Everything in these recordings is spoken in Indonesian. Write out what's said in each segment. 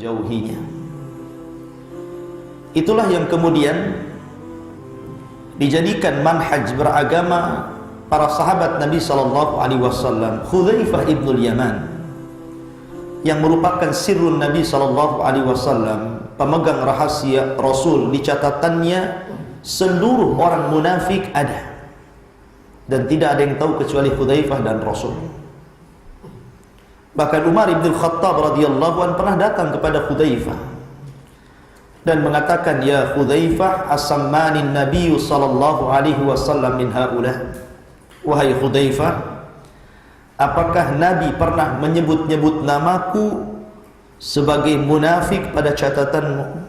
menjauhinya. Itulah yang kemudian dijadikan manhaj beragama para sahabat Nabi sallallahu alaihi wasallam. Hudzaifah ibnul Yaman yang merupakan sirrun Nabi sallallahu alaihi wasallam, pemegang rahasia Rasul, di catatannya seluruh orang munafik ada, dan tidak ada yang tahu kecuali Hudzaifah dan Rasul. Bahkan Umar bin Khattab radhiyallahu anhu pernah datang kepada Hudzaifah dan mengatakan, ya Hudzaifah, asammanin Nabi sallallahu alaihi wasallam min haula. Wahai Hudzaifah, apakah Nabi pernah menyebut-nyebut namaku sebagai munafik pada catatanmu?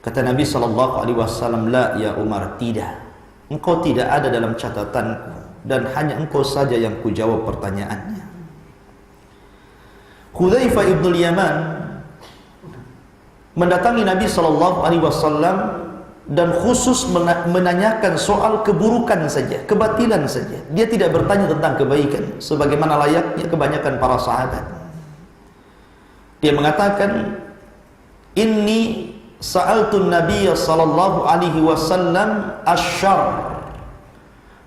Kata Nabi sallallahu alaihi wasallam, la ya Umar, tidak. Engkau tidak ada dalam catatanku, dan hanya engkau saja yang kujawab pertanyaannya. Hudzaifah ibnul Yaman mendatangi Nabi sallallahu alaihi wasallam dan khusus menanyakan soal keburukan saja, kebatilan saja. Dia tidak bertanya tentang kebaikan sebagaimana layaknya kebanyakan para sahabat. Dia mengatakan, inni sa'altun Nabiy sallallahu alaihi wasallam asyarr.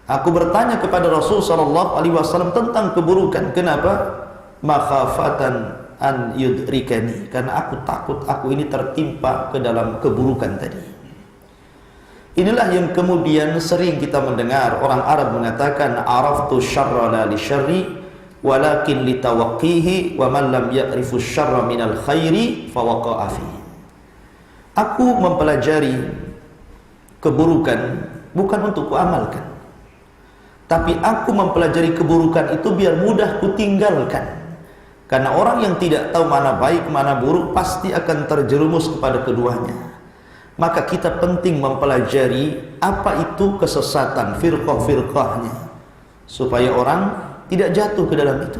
Aku bertanya kepada Rasul sallallahu alaihi wasallam tentang keburukan. Kenapa? Makhafatan an yudrikani, karena aku takut aku ini tertimpa ke dalam keburukan tadi. Inilah yang kemudian sering kita mendengar orang Arab mengatakan, araftu syarra la li syarri walakin li tawaqqihi wa man lam ya'rifu syarra minal khairi fa waqa'a fi. Aku mempelajari keburukan bukan untuk kuamalkan, tapi aku mempelajari keburukan itu biar mudah kutinggalkan. Karena orang yang tidak tahu mana baik mana buruk pasti akan terjerumus kepada keduanya. Maka kita penting mempelajari apa itu kesesatan, firqah-firqahnya, supaya orang tidak jatuh ke dalam itu.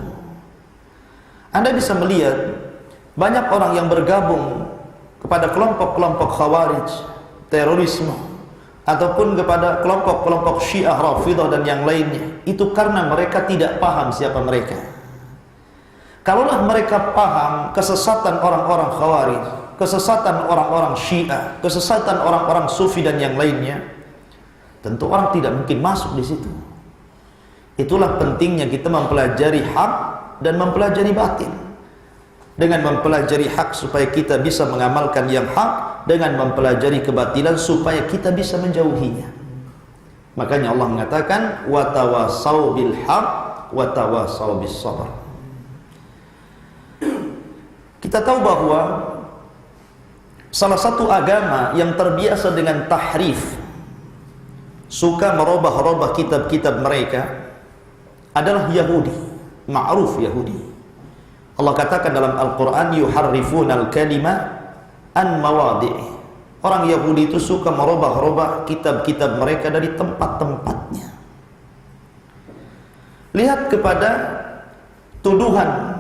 Anda bisa melihat banyak orang yang bergabung kepada kelompok-kelompok khawarij, terorisme, ataupun kepada kelompok-kelompok Syiah, Rafidah dan yang lainnya. Itu karena mereka tidak paham siapa mereka. Kalaulah mereka paham kesesatan orang-orang Khawarij, kesesatan orang-orang Syiah, kesesatan orang-orang Sufi dan yang lainnya, tentu orang tidak mungkin masuk di situ. Itulah pentingnya kita mempelajari hak dan mempelajari batin. Dengan mempelajari hak supaya kita bisa mengamalkan yang hak, dengan mempelajari kebatilan supaya kita bisa menjauhinya. Makanya Allah mengatakan, wa tawassaw bil haq wa tawassaw bis sabr. Kita tahu bahwa salah satu agama yang terbiasa dengan tahrif, suka merubah-rubah kitab-kitab mereka, adalah Yahudi. Ma'ruf Yahudi. Allah katakan dalam Al-Quran, yuharrifunal kalima an mawadhi'i. Orang Yahudi itu suka merubah-rubah kitab-kitab mereka dari tempat-tempatnya. Lihat kepada tuduhan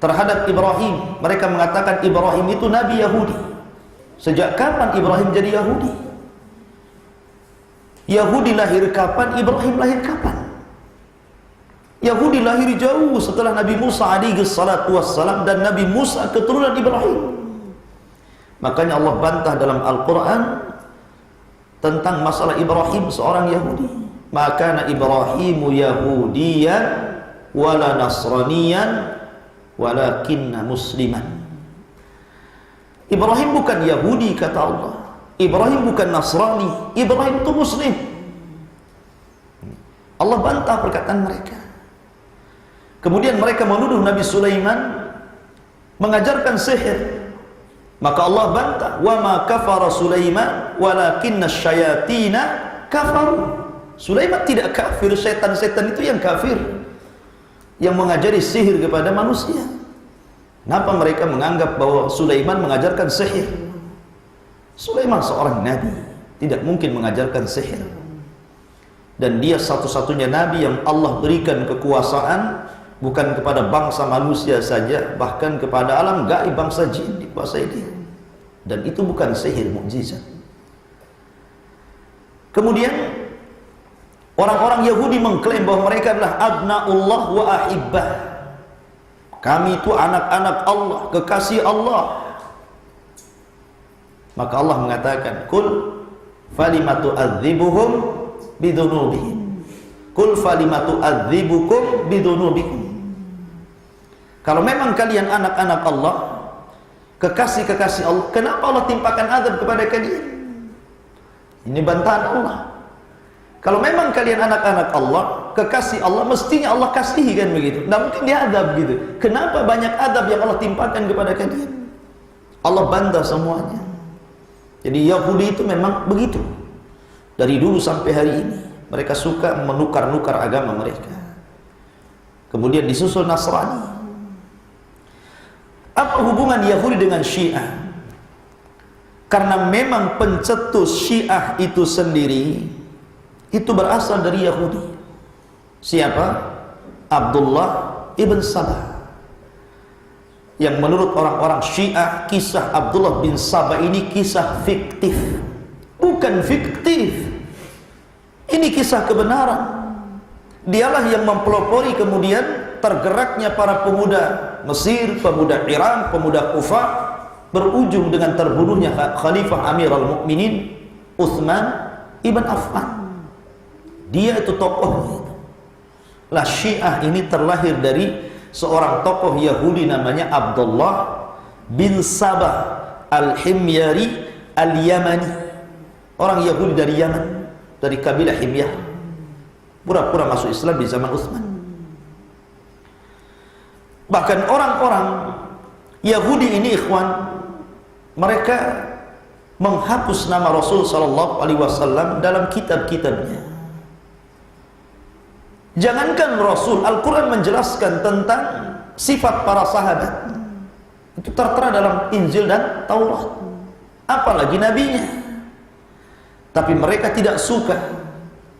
terhadap Ibrahim. Mereka mengatakan Ibrahim itu Nabi Yahudi. Sejak kapan Ibrahim jadi Yahudi? Yahudi lahir kapan? Ibrahim lahir kapan? Yahudi lahir jauh setelah Nabi Musa alaihi salatu wassalam, dan Nabi Musa keturunan Ibrahim. Makanya Allah bantah dalam Al-Quran tentang masalah Ibrahim seorang Yahudi. Maka Ibrahimu Yahudiyan wala Nasraniyan walakinna musliman. Ibrahim bukan Yahudi kata Allah. Ibrahim bukan Nasrani. Ibrahim itu Muslim. Allah bantah perkataan mereka. Kemudian mereka menuduh Nabi Sulaiman mengajarkan sihir. Maka Allah bantah, wa ma kafara Sulaiman walakinna syayatina kafaru. Sulaiman tidak kafir, setan-setan itu yang kafir, yang mengajari sihir kepada manusia. Kenapa mereka menganggap bahwa Sulaiman mengajarkan sihir? Sulaiman seorang nabi, tidak mungkin mengajarkan sihir. Dan dia satu-satunya nabi yang Allah berikan kekuasaan bukan kepada bangsa manusia saja, bahkan kepada alam gaib bangsa jin dikuasai dia. Dan itu bukan sihir, mukjizat. Kemudian orang-orang Yahudi mengklaim bahwa mereka adalah abnaullah wa ahibbah, kami itu anak-anak Allah, kekasih Allah. Maka Allah mengatakan, "Qul falimatu adzibuhum bidunubihim." "Qul falimatu adzibukum bidunubikum." Kalau memang kalian anak-anak Allah, kekasih-kekasih Allah, kenapa Allah timpakan azab kepada kalian? Ini bantahan Allah. Kalau memang kalian anak-anak Allah, kekasih Allah, mestinya Allah kasihi, kan begitu. Nah, mungkin dia adab gitu. Kenapa banyak adab yang Allah timpakan kepada kalian? Allah bantah semuanya. Jadi Yahudi itu memang begitu. Dari dulu sampai hari ini mereka suka menukar-nukar agama mereka. Kemudian disusul Nasrani. Apa hubungan Yahudi dengan Syiah? Karena memang pencetus Syiah itu sendiri itu berasal dari Yahudi. Siapa? Abdullah ibn Sabah. Yang menurut orang-orang Syiah, kisah Abdullah bin Sabah ini kisah fiktif. Bukan fiktif. Ini kisah kebenaran. Dialah yang mempelopori kemudian tergeraknya para pemuda Mesir, pemuda Iran, pemuda Kufah, berujung dengan terbunuhnya Khalifah Amirul Mukminin Utsman ibn Affan. Dia itu tokohnya. Lah Syiah ini terlahir dari seorang tokoh Yahudi namanya Abdullah bin Sabah al-Himyari al-Yamani. Orang Yahudi dari Yaman, dari kabilah Himyar. Pura-pura masuk Islam di zaman Utsman. Bahkan orang-orang Yahudi ini, ikhwan, mereka menghapus nama Rasul sallallahu alaihi wasallam dalam kitab-kitabnya. Jangankan Rasul, Al-Quran menjelaskan tentang sifat para sahabat. Itu tertera dalam Injil dan Taurat. Apalagi nabinya. Tapi mereka tidak suka.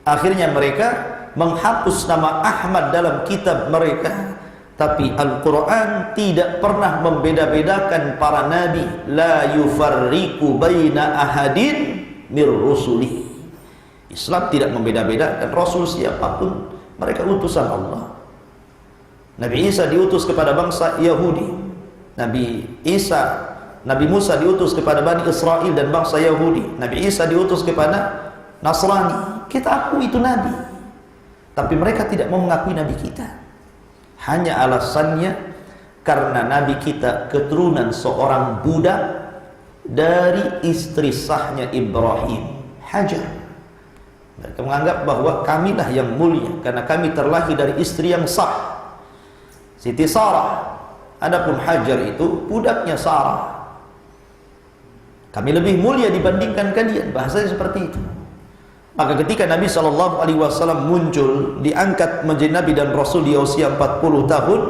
Akhirnya mereka menghapus nama Ahmad dalam kitab mereka. Tapi Al-Quran tidak pernah membeda-bedakan para nabi. La yufarriqu baina ahadin mir rusuli. Islam tidak membeda-bedakan Rasul siapapun. Mereka utusan Allah. Nabi Isa diutus kepada bangsa Yahudi. Nabi Musa diutus kepada Bani Israel dan bangsa Yahudi. Nabi Isa diutus kepada Nasrani. Kita akui itu Nabi. Tapi mereka tidak mau mengakui Nabi kita. Hanya alasannya karena Nabi kita keturunan seorang budak dari istri sahnya Ibrahim, Hajar. Mereka menganggap bahwa kamilah yang mulia karena kami terlahir dari istri yang sah, Siti Sarah. Adapun Hajar itu budaknya Sarah. Kami lebih mulia dibandingkan kalian. Bahasanya seperti itu. Maka ketika Nabi SAW muncul, diangkat menjadi Nabi dan Rasul di usia 40 tahun,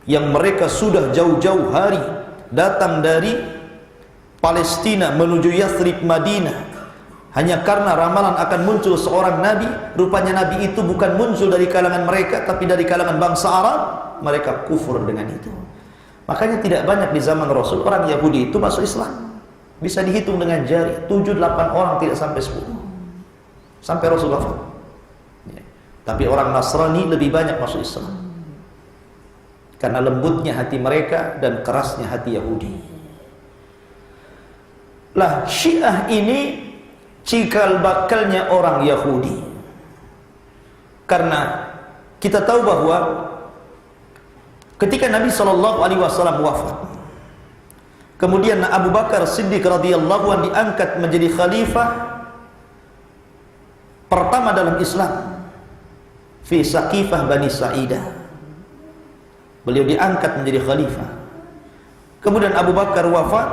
yang mereka sudah jauh-jauh hari datang dari Palestina menuju Yathrib, Madinah, hanya karena ramalan akan muncul seorang Nabi. Rupanya Nabi itu bukan muncul dari kalangan mereka, tapi dari kalangan bangsa Arab. Mereka kufur dengan itu. Makanya tidak banyak di zaman Rasul orang Yahudi itu masuk Islam. Bisa dihitung dengan jari, 7-8 orang, tidak sampai 10. Sampai Rasul wafat. Ya. Tapi orang Nasrani lebih banyak masuk Islam. Karena lembutnya hati mereka dan kerasnya hati Yahudi. Lah Syiah ini cikal bakalnya orang Yahudi. Karena kita tahu bahwa ketika Nabi SAW wafat, kemudian Abu Bakar Siddiq radhiyallahu anhu diangkat menjadi khalifah pertama dalam Islam fi Saqifah Bani Sa'idah. Beliau diangkat menjadi khalifah. Kemudian Abu Bakar wafat,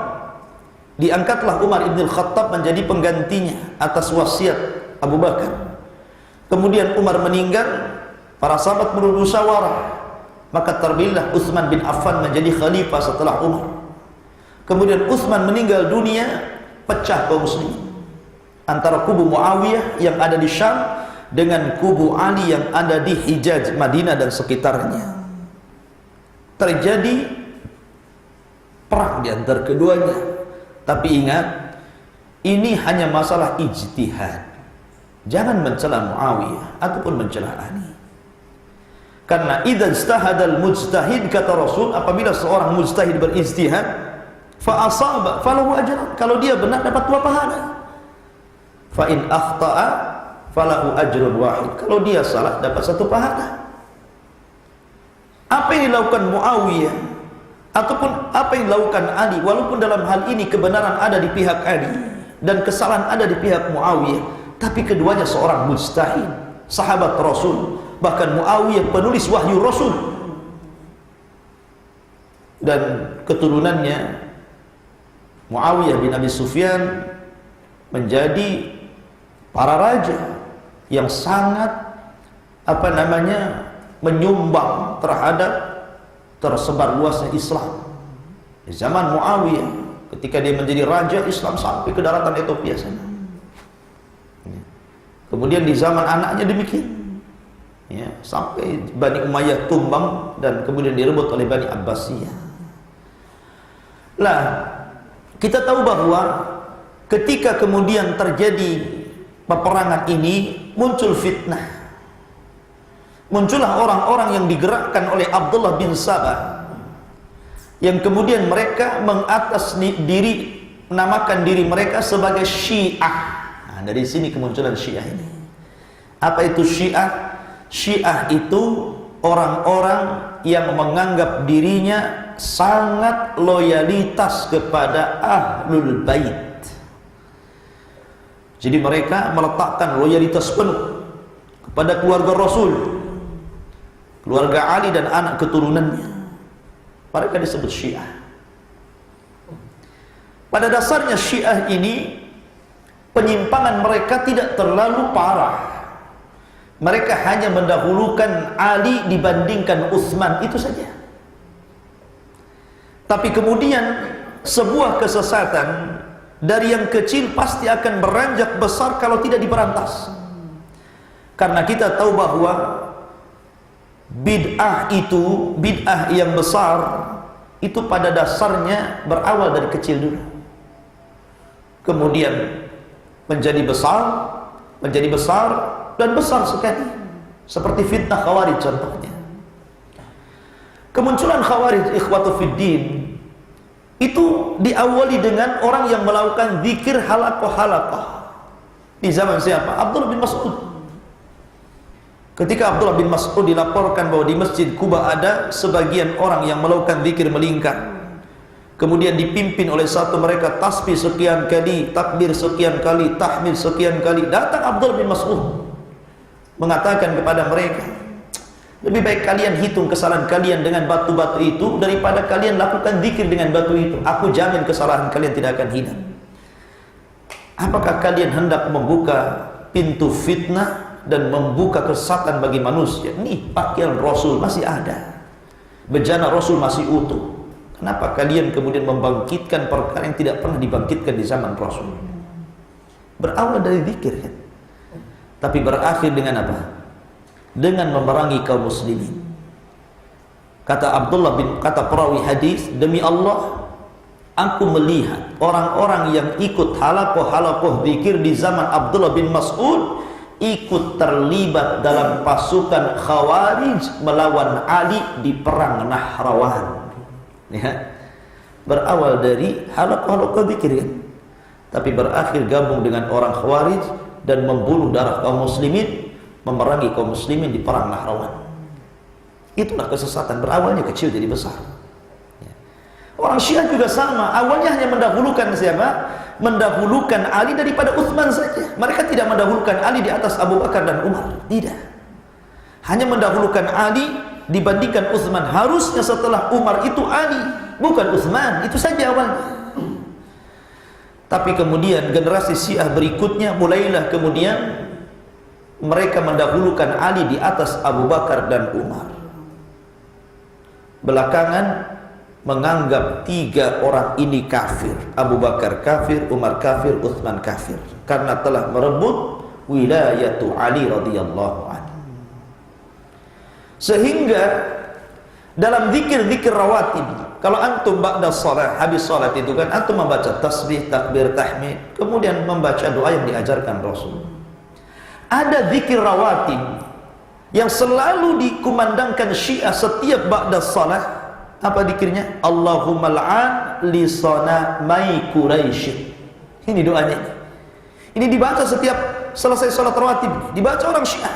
diangkatlah Umar ibn Khattab menjadi penggantinya atas wasiat Abu Bakar. Kemudian Umar meninggal, para sahabat bermusyawarah, maka terpilihlah Utsman bin Affan menjadi khalifah setelah Umar. Kemudian Utsman meninggal dunia, pecah kaum muslimin antara kubu Muawiyah yang ada di Syam dengan kubu Ali yang ada di Hijaz, Madinah dan sekitarnya. Terjadi perang di antara keduanya. Tapi ingat, ini hanya masalah ijtihad. Jangan mencela Muawiyah ataupun mencela Ali. Karena idza ijtahadal mujtahid, kata Rasul, apabila seorang mujtahid berijtihad, fa asaba falahu ajran, kalau dia benar dapat 2 pahala. Fa in akhta'a falahu ajrun wahid, kalau dia salah dapat 1 pahala. Apa yang dilakukan Muawiyah ataupun apa yang dilakukan Ali, walaupun dalam hal ini kebenaran ada di pihak Ali dan kesalahan ada di pihak Muawiyah, tapi keduanya seorang mujtahid, sahabat Rasul, bahkan Muawiyah penulis wahyu Rasul, dan keturunannya Muawiyah bin Abi Sufyan menjadi para raja yang sangat menyumbang terhadap tersebar luasnya Islam. Di zaman Muawiyah, ketika dia menjadi raja, Islam sampai ke daratan Ethiopia sana. Kemudian di zaman anaknya demikian, ya, sampai Bani Umayyah tumbang dan kemudian direbut oleh Bani Abbasiyah. Lah, kita tahu bahwa ketika kemudian terjadi peperangan ini, muncul fitnah. Muncullah orang-orang yang digerakkan oleh Abdullah bin Sabah, yang kemudian mereka menamakan diri mereka sebagai Syiah. Nah, dari sini kemunculan Syiah ini. Apa itu Syiah? Syiah itu orang-orang yang menganggap dirinya sangat loyalitas kepada Ahlul Bait. Jadi mereka meletakkan loyalitas penuh kepada keluarga Rasul, keluarga Ali dan anak keturunannya. Mereka disebut Syiah. Pada dasarnya Syiah ini, penyimpangan mereka tidak terlalu parah. Mereka hanya mendahulukan Ali dibandingkan Utsman, itu saja. Tapi kemudian sebuah kesesatan dari yang kecil pasti akan beranjak besar kalau tidak diberantas. Karena kita tahu bahwa bid'ah yang besar itu pada dasarnya berawal dari kecil dulu, kemudian menjadi besar dan besar sekali, seperti fitnah Khawarij contohnya. Kemunculan Khawarij, ikhwatu fiddin, itu diawali dengan orang yang melakukan zikir halaqah. Di zaman siapa? Abdullah bin Mas'ud. Ketika Abdullah bin Mas'ud dilaporkan bahwa di Masjid Kuba ada sebagian orang yang melakukan zikir melingkar, kemudian dipimpin oleh satu mereka tasbih sekian kali, takbir sekian kali, tahmid sekian kali, datang Abdullah bin Mas'ud mengatakan kepada mereka, lebih baik kalian hitung kesalahan kalian dengan batu-batu itu daripada kalian lakukan zikir dengan batu itu. Aku jamin kesalahan kalian tidak akan hilang. Apakah kalian hendak membuka pintu fitnah dan membuka kesesatan bagi manusia? Nih, pakaian Rasul masih ada, bejana Rasul masih utuh. Kenapa kalian kemudian membangkitkan perkara yang tidak pernah dibangkitkan di zaman Rasul? Berawal dari zikir, kan? Tapi berakhir dengan apa? Dengan memerangi kaum muslimin. Kata perawi hadis, demi Allah, aku melihat orang-orang yang ikut halaqah zikir di zaman Abdullah bin Mas'ud ikut terlibat dalam pasukan Khawarij melawan Ali di perang Nahrawan. Ya. Berawal dari halaqah zikir, kan? Tapi berakhir gabung dengan orang Khawarij dan membunuh darah kaum muslimin, memerangi kaum muslimin di perang Nahrawan. Itulah kesesatan, berawalnya kecil jadi besar. Ya. Orang Syiah juga sama, awalnya hanya mendahulukan siapa? Mendahulukan Ali daripada Utsman saja. Mereka tidak mendahulukan Ali di atas Abu Bakar dan Umar, tidak. Hanya mendahulukan Ali dibandingkan Utsman. Harusnya setelah Umar itu Ali, bukan Utsman. Itu saja awalnya. Tapi kemudian generasi Syiah berikutnya mulailah kemudian mereka mendahulukan Ali di atas Abu Bakar dan Umar. Belakangan menganggap 3 orang ini kafir. Abu Bakar kafir, Umar kafir, Utsman kafir, karena telah merebut wilayatu Ali radhiyallahu anhu. Sehingga dalam zikir-zikir rawatib, kalau antum ba'da salat, habis salat itu kan antum membaca tasbih, takbir, tahmid, kemudian membaca doa yang diajarkan Rasul. Ada zikir rawatib yang selalu dikumandangkan Syiah setiap ba'da salat. Apa dikirnya? Allahumma la'an li sanamai Quraisy. Ini doanya. Ini dibaca setiap selesai salat rawatib, dibaca orang Syiah.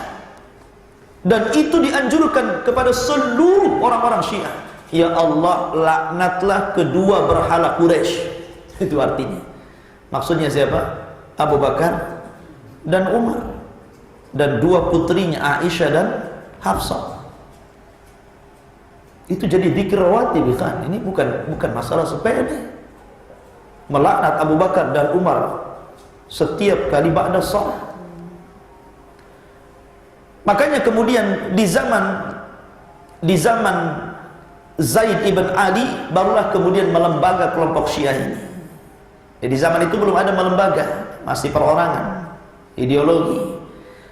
Dan itu dianjurkan kepada seluruh orang-orang Syiah. Ya Allah, laknatlah kedua berhala Quraisy. Itu artinya. Maksudnya siapa? Abu Bakar dan Umar, dan dua putrinya Aisyah dan Hafsah. Itu jadi zikir rawatib kan. Ini bukan masalah sepele. Melaknat Abu Bakar dan Umar setiap kali ba'da shalah. Makanya kemudian di zaman Zaid ibn Ali barulah kemudian melembaga kelompok Syiah ini. Di zaman itu belum ada melembaga, masih perorangan, ideologi.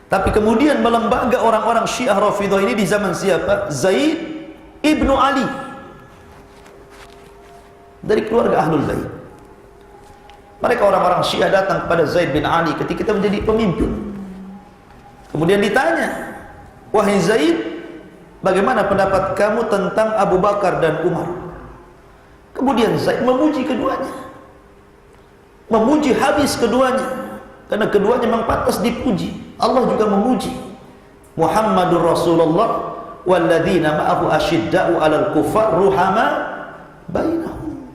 Tapi kemudian melembaga orang-orang Syiah Rafidhah ini di zaman siapa? Zaid ibnu Ali, dari keluarga Ahlul Bait. Mereka orang-orang Syiah datang kepada Zaid bin Ali ketika kita menjadi pemimpin. Kemudian ditanya, wahai Zaid, bagaimana pendapat kamu tentang Abu Bakar dan Umar? Kemudian Zaid memuji keduanya, memuji habis keduanya, karena keduanya memang pantas dipuji. Allah juga memuji. Muhammadur Rasulullah walladzina ma'ahu asyidda'u 'alal kuffar ruhama bainahum.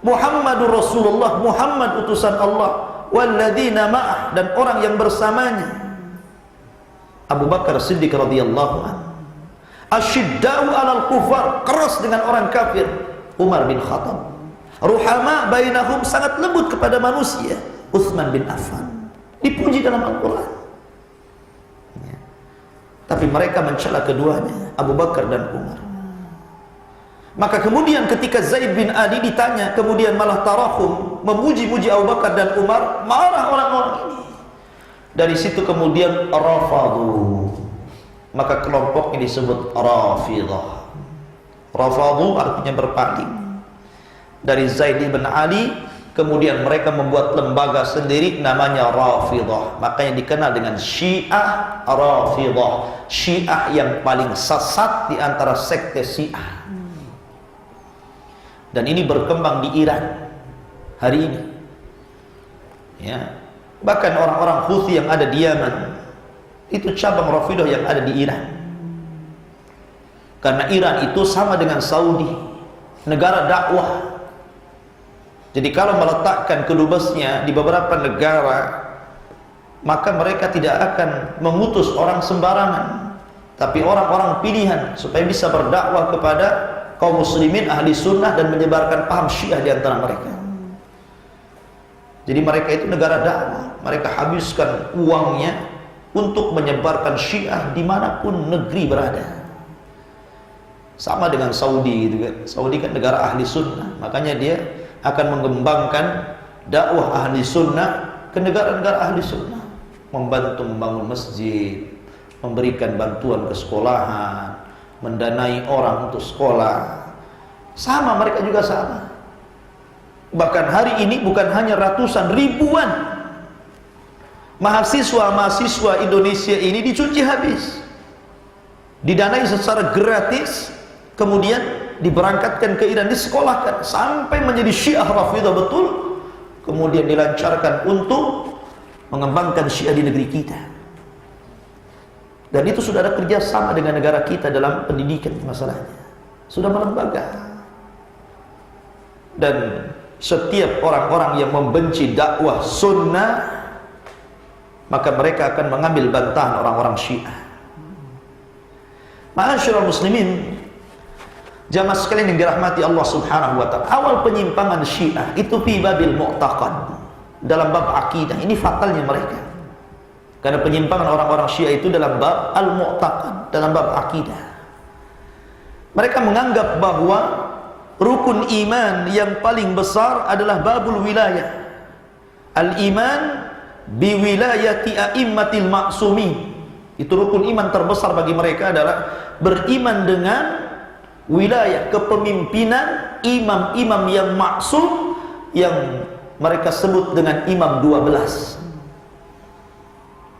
Muhammadur Rasulullah, Muhammad utusan Allah, walladzina ma'ah, dan orang yang bersamanya. Abu Bakar Siddiq radhiyallahu anhu asyidda'u 'alal kuffar, keras dengan orang kafir. Umar bin Khattab ruhama bainahum, sangat lembut kepada manusia. Utsman bin Affan dipuji dalam Al-Quran. Ya. Tapi mereka mencela keduanya, Abu Bakar dan Umar. Maka kemudian ketika Zaid bin Ali ditanya, kemudian malah tarahum, memuji-muji Abu Bakar dan Umar, marah orang-orang ini. Dari situ kemudian rafadu, maka kelompok ini disebut Rafidhah. Rafadu artinya berpaling dari Zaid bin Ali. Kemudian mereka membuat lembaga sendiri namanya Rafidhah. Makanya dikenal dengan Syiah Rafidhah, Syiah yang paling sesat di antara sekte Syiah. Dan ini berkembang di Iran hari ini. Ya. Bahkan orang-orang Houthi yang ada di Yaman itu cabang Rafidhah yang ada di Iran. Karena Iran itu sama dengan Saudi, negara dakwah. Jadi kalau meletakkan kedubesnya di beberapa negara, maka mereka tidak akan mengutus orang sembarangan, tapi orang-orang pilihan supaya bisa berdakwah kepada kaum muslimin ahli sunnah dan menyebarkan paham Syiah di antara mereka. Jadi mereka itu negara dakwah, mereka habiskan uangnya untuk menyebarkan Syiah dimanapun negeri berada. Sama dengan Saudi gitu kan. Saudi kan negara ahli sunnah, makanya dia akan mengembangkan dakwah ahli sunnah ke negara-negara ahli sunnah, membantu membangun masjid, memberikan bantuan ke sekolahan, mendanai orang untuk sekolah. Sama, mereka juga sama. Bahkan hari ini bukan hanya ratusan, ribuan mahasiswa Indonesia ini dicuci habis, didanai secara gratis, kemudian diberangkatkan ke Iran, disekolahkan sampai menjadi Syiah Rafidhah betul, kemudian dilancarkan untuk mengembangkan Syiah di negeri kita. Dan itu sudah ada kerjasama dengan negara kita dalam pendidikan masalahnya, sudah melembaga. Dan setiap orang-orang yang membenci dakwah sunnah, maka mereka akan mengambil bantahan orang-orang Syiah. Ma'asyiral muslimin, jamaah sekalian yang dirahmati Allah Subhanahu wa ta'ala, awal penyimpangan Syiah itu fi babil mu'taqad, dalam bab akidah. Ini fatalnya mereka, karena penyimpangan orang-orang Syiah itu dalam bab al-mu'taqad, dalam bab akidah. Mereka menganggap bahwa rukun iman yang paling besar adalah babul wilayah, al-iman bi wilayati a'immatil ma'sumin. Itu rukun iman terbesar bagi mereka, adalah beriman dengan wilayah kepemimpinan imam-imam yang maksum, yang mereka sebut dengan imam 12.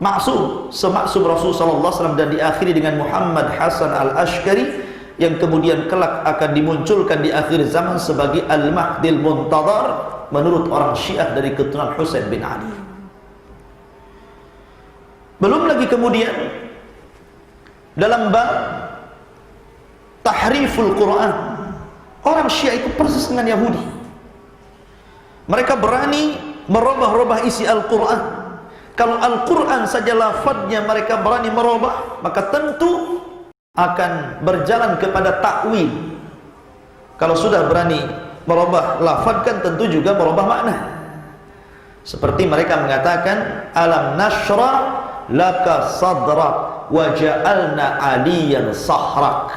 maksum, semaksum Rasul sallallahu alaihi wasallam, dan diakhiri dengan Muhammad Hasan al-Ashkari yang kemudian kelak akan dimunculkan di akhir zaman sebagai Al-Mahdil Muntadhar menurut orang Syiah dari keturunan Husain bin Ali. Belum lagi kemudian dalam bab tahriful Quran, orang Syiah itu persis dengan Yahudi. Mereka berani merubah-rubah isi Al-Quran. Kalau Al-Quran saja lafadznya mereka berani merubah, maka tentu akan berjalan kepada takwil. Kalau sudah berani merubah lafadz, kan tentu juga merubah makna. Seperti mereka mengatakan alam nashrah laka sadrak wa ja'alna aliyan sahrak.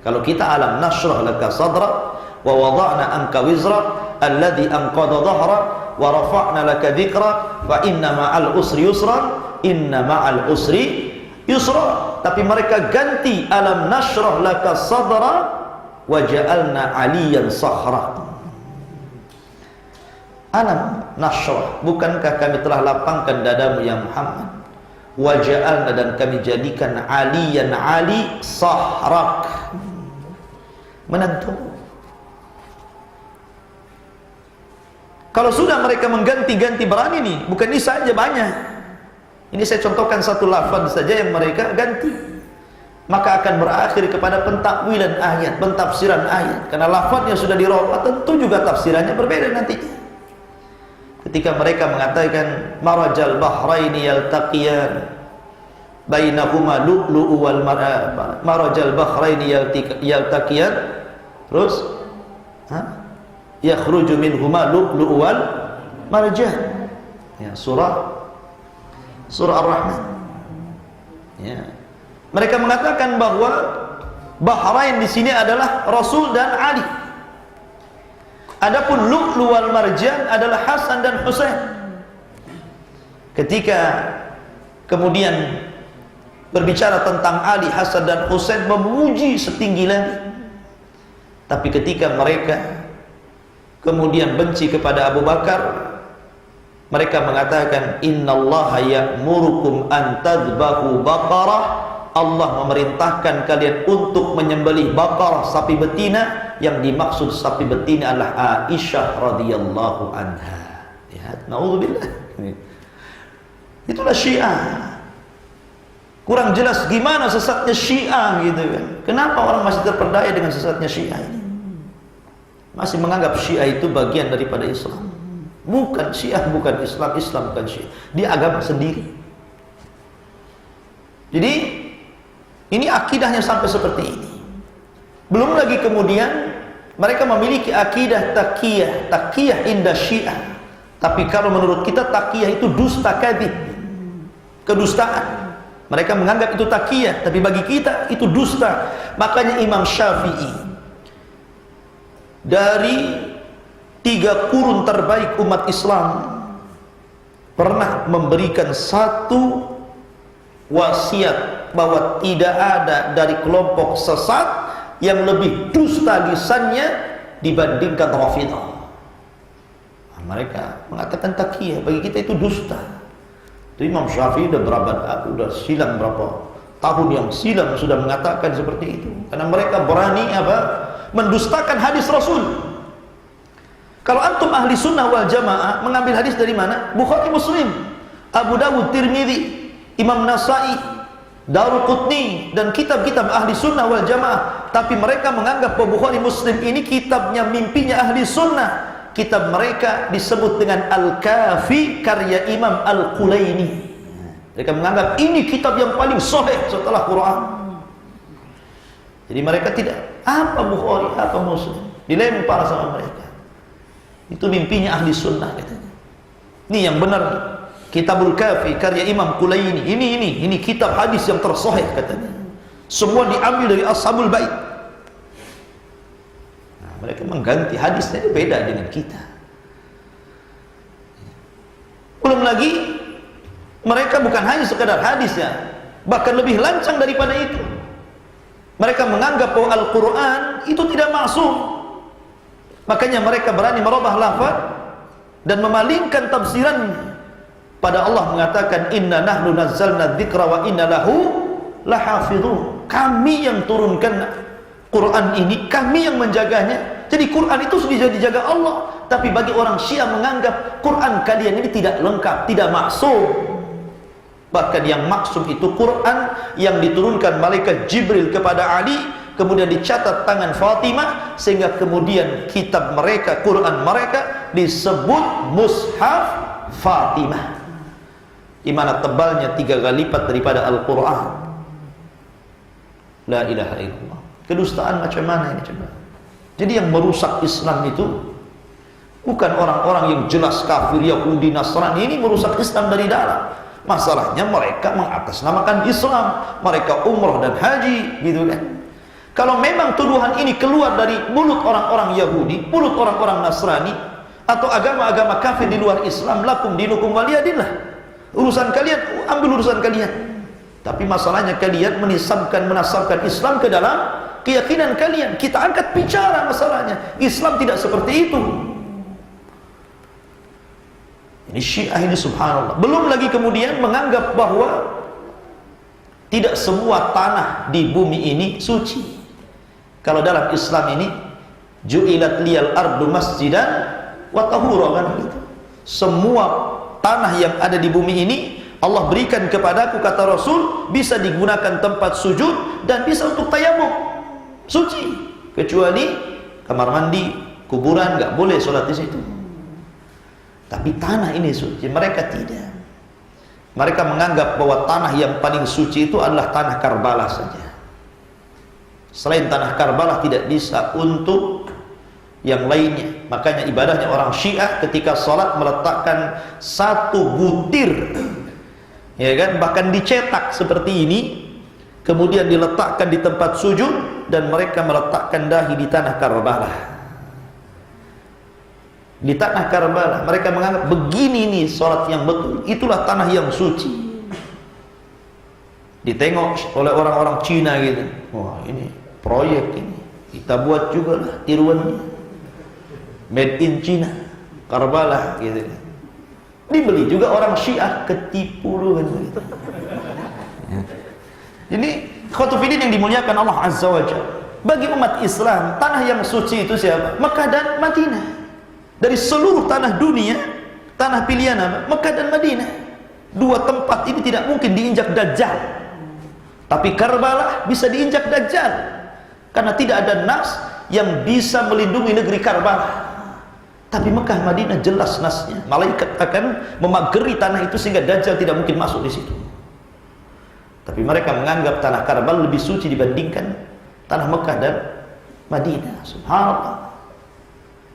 Kalau kita alam nashrah laka sadrak wa wada'na anka wizrak alladhi anqadha dhahrak wa rafa'na laka dhikrak fa inna ma'al usri yusran inna ma'al usri yusra. Tapi mereka ganti alam nashrah laka sadra wa ja'alna aliyan sahra. Alam nashrah, bukankah kami telah lapangkan dadamu ya Muhammad, wa ja'alna, dan kami jadikan aliyan ali sahrak, menentu. Kalau sudah mereka mengganti-ganti berani nih, bukan ini saja, banyak. Ini saya contohkan satu lafaz saja yang mereka ganti, maka akan berakhir kepada pentakwilan ayat, pentafsiran ayat. Karena lafaznya sudah dirubah, tentu juga tafsirannya berbeda nantinya. Ketika mereka mengatakan marajal bahraini yaltaqiyan bainahuma lu'lu'u wal marajal bahraini yaltaqiyan, terus yakhruju minhuma lu'lu'u wal marjan. Ya, surah Ar-Rahman. Ya. Mereka mengatakan bahwa Bahrain di sini adalah Rasul dan Ali. Adapun lu'lu wal marjan adalah Hasan dan Husain. Ketika kemudian berbicara tentang Ali, Hasan dan Husain, memuji setinggi langit. Tapi ketika mereka kemudian benci kepada Abu Bakar, mereka mengatakan innallaha ya'murukum an tadhbahu baqarah, Allah memerintahkan kalian untuk menyembelih baqarah, sapi betina. Yang dimaksud sapi betina adalah Aisyah radhiyallahu anha. Ya, naudzubillah. Itulah Syiah. Kurang jelas gimana sesatnya Syiah gitu kan. Kenapa orang masih terperdaya dengan sesatnya Syiah ini? Masih menganggap Syiah itu bagian daripada Islam. Bukan, Syiah bukan Islam, Islam bukan Syiah. Dia agama sendiri. Jadi ini akidahnya sampai seperti ini. Belum lagi kemudian mereka memiliki akidah taqiyah, taqiyah indah Syiah. Tapi kalau menurut kita taqiyah itu dusta, kadzib, kedustaan. Mereka menganggap itu taqiyah, tapi bagi kita itu dusta. Makanya Imam Syafi'i dari 3 kurun terbaik umat Islam pernah memberikan satu wasiat bahwa tidak ada dari kelompok sesat yang lebih dusta lisannya dibandingkan Rafidhah. Mereka mengatakan taqiyah, bagi kita itu dusta. Itu Imam Syafi'i udah silam berapa tahun yang silam sudah mengatakan seperti itu. Karena mereka berani mendustakan hadis Rasul. Kalau antum ahli sunnah wal jamaah mengambil hadis dari mana? Bukhari, Muslim, Abu Dawud, Tirmidzi, Imam Nasai, Daruqutni, dan kitab-kitab ahli sunnah wal jamaah. Tapi mereka menganggap bahwa Bukhari, Muslim ini kitabnya mimpinya ahli sunnah. Kitab mereka disebut dengan Al-Kafi karya Imam Al-Qulaini. Mereka menganggap ini kitab yang paling sahih setelah Quran. Jadi mereka tidak, apa Bukhari, apa Muslim, dilempar sama mereka. Itu mimpinya ahli sunnah katanya. Ini yang benar, Kitabul Kafi karya Imam Qulaini. Ini kitab hadis yang tersahih katanya. Semua diambil dari Ashabul Bait. Nah, mereka mengganti hadisnya, beda dengan kita. Belum lagi mereka bukan hanya sekedar hadisnya, bahkan lebih lancang daripada itu. Mereka menganggap bahwa Al-Quran itu tidak maksum. Makanya mereka berani merubah lafaz dan memalingkan tafsirannya. Pada Allah mengatakan, inna nahnu nazzalna dzikra wa inna lahu lahafizun. Kami yang turunkan Quran ini, kami yang menjaganya. Jadi Quran itu sudah dijaga Allah. Tapi bagi orang Syiah menganggap Quran kalian ini tidak lengkap, tidak maksum. Bahkan yang maksum itu Quran yang diturunkan malaikat Jibril kepada Ali, kemudian dicatat tangan Fatimah, sehingga kemudian kitab mereka, Quran mereka disebut Mushaf Fatimah, di mana tebalnya 3 kali lipat daripada Al-Quran. La ilaha illallah. Kedustaan macam mana ini coba? Jadi yang merusak Islam itu bukan orang-orang yang jelas kafir, Yahudi, Nasrani. Ini merusak Islam dari dalam. Masalahnya mereka mengatasnamakan Islam, mereka umrah dan haji, gitu kan. Kalau memang tuduhan ini keluar dari mulut orang-orang Yahudi, mulut orang-orang Nasrani, atau agama-agama kafir di luar Islam, lakum dinukum waliyadillah. Urusan kalian, ambil urusan kalian. Tapi masalahnya kalian menasabkan Islam ke dalam keyakinan kalian. Kita angkat bicara masalahnya. Islam tidak seperti itu. Ini Syiah ini subhanallah. Belum lagi kemudian menganggap bahwa tidak semua tanah di bumi ini suci. Kalau dalam Islam ini, ju'ilat liyal ardu masjidan wa tahura, kan gitu. Semua tanah yang ada di bumi ini Allah berikan kepadaku, kata Rasul, bisa digunakan tempat sujud dan bisa untuk tayamum, suci. Kecuali kamar mandi, kuburan, nggak boleh sholat di situ. Tapi tanah ini suci, mereka tidak. Mereka menganggap bahwa tanah yang paling suci itu adalah tanah Karbala saja. Selain tanah Karbala tidak bisa untuk yang lainnya. Makanya ibadahnya orang Syiah ketika sholat meletakkan 1 butir, ya kan, bahkan dicetak seperti ini, kemudian diletakkan di tempat sujud, dan mereka meletakkan dahi di tanah Karbala. Di tanah Karbala mereka menganggap begini nih sholat yang betul, itulah tanah yang suci. Ditengok oleh orang-orang Cina gitu, wah ini proyek ini, kita buat juga lah tiruannya, made in China, Karbala gitu. Dibeli juga orang Syiah, ketipu kan gitu. Ini khotufidin yang dimuliakan Allah Azza wa Jalla. Bagi umat Islam, tanah yang suci itu siapa? Mekah dan Madinah. Dari seluruh tanah dunia, tanah pilihan apa? Mekah dan Madinah. 2 tempat ini tidak mungkin diinjak Dajjal. Tapi Karbala bisa diinjak Dajjal, karena tidak ada nas yang bisa melindungi negeri Karbala. Tapi Mekah, Madinah jelas nasnya. Malaikat akan memageri tanah itu sehingga Dajjal tidak mungkin masuk di situ. Tapi mereka menganggap tanah Karbala lebih suci dibandingkan tanah Mekah dan Madinah. Subhanallah.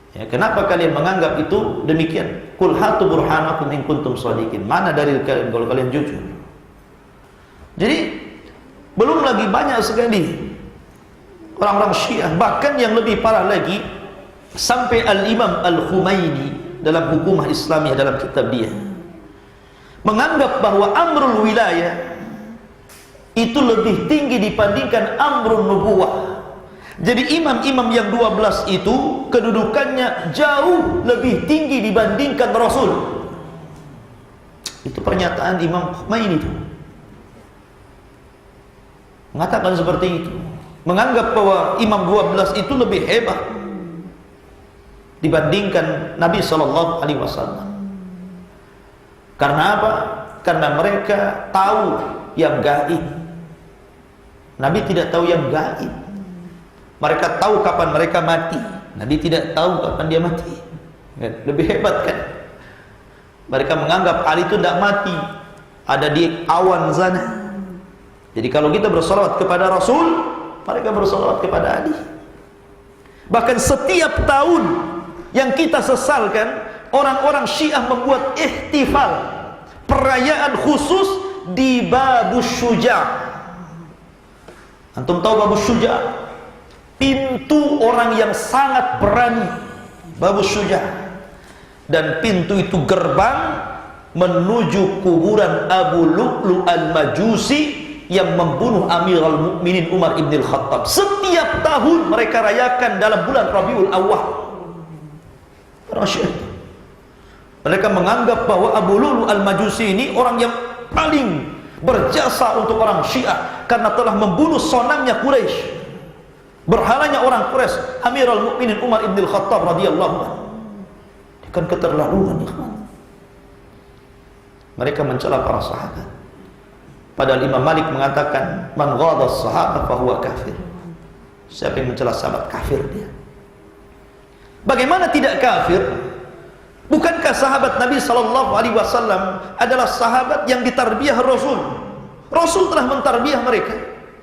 Ya, kenapa kalian menganggap itu demikian? Qul hatu burhanakum in kuntum shadiqin. Mana dalil kalian kalau kalian jujur? Jadi belum lagi banyak sekali orang-orang Syiah, bahkan yang lebih parah lagi, sampai Al-Imam Al-Khumaini dalam Hukumah Islamiyah, dalam kitab dia, menganggap bahwa amrul wilayah itu lebih tinggi dibandingkan amrul nubuwah. Jadi imam-imam yang 12 itu kedudukannya jauh lebih tinggi dibandingkan Rasul. Itu pernyataan Imam Khumaini itu, mengatakan seperti itu, menganggap bahwa imam 12 itu lebih hebat dibandingkan Nabi Sallallahu Alaihi Wasallam. Karena apa? Karena mereka tahu yang gaib. Nabi tidak tahu yang gaib. Mereka tahu kapan mereka mati, Nabi tidak tahu kapan dia mati. Lebih hebat kan? Mereka menganggap Ali itu tidak mati, ada di awan sana. Jadi kalau kita bersolawat kepada Rasul, mereka bersolawat kepada Ali. Bahkan setiap tahun yang kita sesalkan, orang-orang Syiah membuat ihtifal, perayaan khusus di Babus Syuja'. Antum tahu Babus Syuja'? Pintu orang yang sangat berani, Babus Syuja'. Dan pintu itu gerbang menuju kuburan Abu Lu'lu' al-Majusi yang membunuh Amirul Mukminin Umar ibn al-Khattab. Setiap tahun mereka rayakan dalam bulan Rabiul Awwal. Mereka menganggap bahwa Abu Lu'lu' al-Majusi ini orang yang paling berjasa untuk orang Syiah karena telah membunuh sonamnya Quraisy, berhalanya orang Quraisy, Amirul Mukminin Umar ibn al-Khattab radhiyallahu anhu. Kan keterlaluan, ikhwan. Mereka mencela para sahabat. Padahal Imam Malik mengatakan, man ghadha as-sahabat fa huwa kafir. Siapa yang mencela sahabat, kafir dia. Bagaimana tidak kafir? Bukankah sahabat Nabi sallallahu alaihi wasallam adalah sahabat yang ditarbiyah Rasul? Rasul telah mentarbiyah mereka.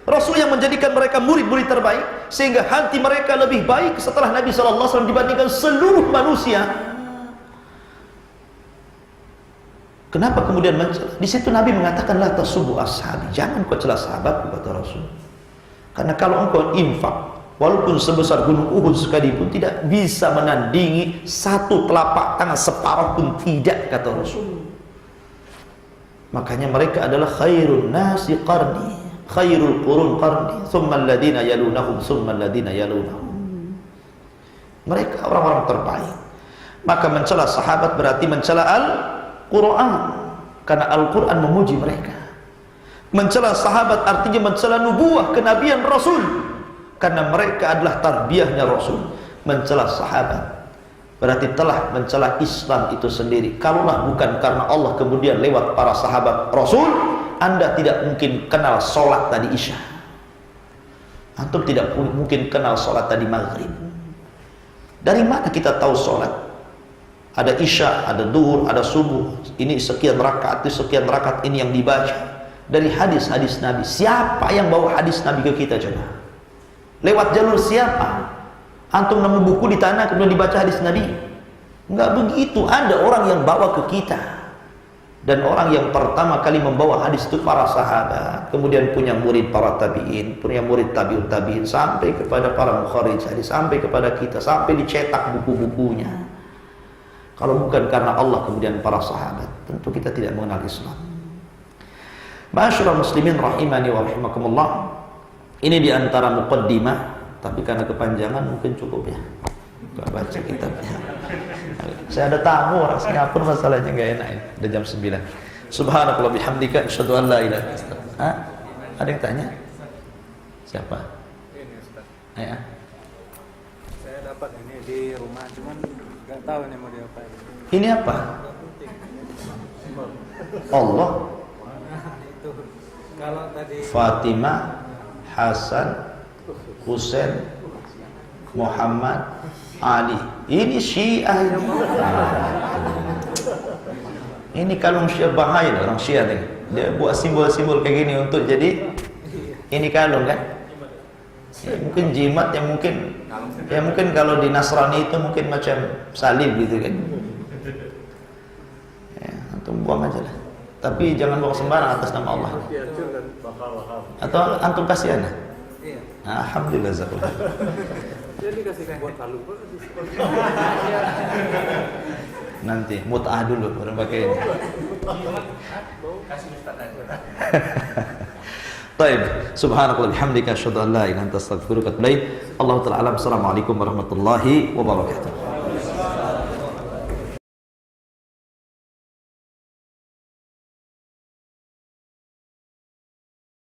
Rasul yang menjadikan mereka murid-murid terbaik, sehingga hati mereka lebih baik setelah Nabi sallallahu alaihi wasallam dibandingkan seluruh manusia. Kenapa kemudian mencela? Di situ Nabi mengatakan la tasubbu ashabi, jangan kau cela sahabatku, kata Rasul. Karena kalau engkau infak walaupun sebesar gunung Uhud sekalipun tidak bisa menandingi satu telapak tangan separuh pun tidak, kata Rasul. Makanya mereka adalah khairun nasi qarni, khairul qurun qarni, thumma alladhina yalunahum, thumma alladhina yalunahum. Mereka orang-orang terbaik. Maka mencela sahabat berarti mencela Al-Quran, karena Al-Quran memuji mereka. Mencela sahabat artinya mencela nubuah, kenabian Rasul, karena mereka adalah tarbiyahnya Rasul. Mencela sahabat berarti telah mencela Islam itu sendiri. Kalaulah bukan karena Allah kemudian lewat para sahabat Rasul, Anda tidak mungkin kenal sholat tadi Isya, antum tidak mungkin kenal sholat tadi Maghrib. Dari mana kita tahu sholat? Ada Isya, ada Duhur, ada Subuh. Ini sekian rakaat, itu sekian rakaat, ini yang dibaca dari hadis-hadis Nabi. Siapa yang bawa hadis Nabi ke kita coba? Lewat jalur siapa? Antum nemu buku di tanah kemudian dibaca hadis Nabi? Enggak begitu. Ada orang yang bawa ke kita. Dan orang yang pertama kali membawa hadis itu para sahabat, kemudian punya murid para tabi'in, punya murid tabi'ut tabi'in, sampai kepada para mukharrij hadis, sampai kepada kita, sampai dicetak buku-bukunya. Kalau bukan karena Allah kemudian para sahabat, tentu kita tidak mengenal Islam. Ma'asyiral muslimin rahimani wa rahimakumullah. Ini diantara muqaddimah, tapi karena kepanjangan mungkin cukup ya. Gak baca kitabnya. Saya ada tamu orang Singapura, masalahnya gak enak ya. Udah jam 9. Subhanakallah bihamdika asyhadu an la ilaha illa anta. Ada yang tanya? Siapa? Ini Ustaz. Ya. Saya dapat ini di rumah, cuman nggak tahu ini mau diapain. Ini apa? Allah. Itu kalau tadi Fatimah, Hasan, Husain, Muhammad, Ali. Ini Syiah ini. Ini kalung Syiah bahaya, orang Syiah nih. Dia buat simbol-simbol kayak gini untuk jadi ini kalung kan? Ya, mungkin jimat yang mungkin kalau di Nasrani itu mungkin macam salib gitu kan. Ya, antum buang aja lah. Tapi jangan buang sembarang atas nama Allah. Atau antum kasih anak? iya. Alhamdulillah zakullah. Jadi kasih buat kalung. Nanti mut'ah dulu baru pakai ini. Kasih Ustaz aja. Baik, subhanakallah bihamdika asyhadu an la ilaha illa anta astaghfiruka wa atubu ilaik. Allahu ta'ala alam. Assalamualaikum warahmatullahi wabarakatuh.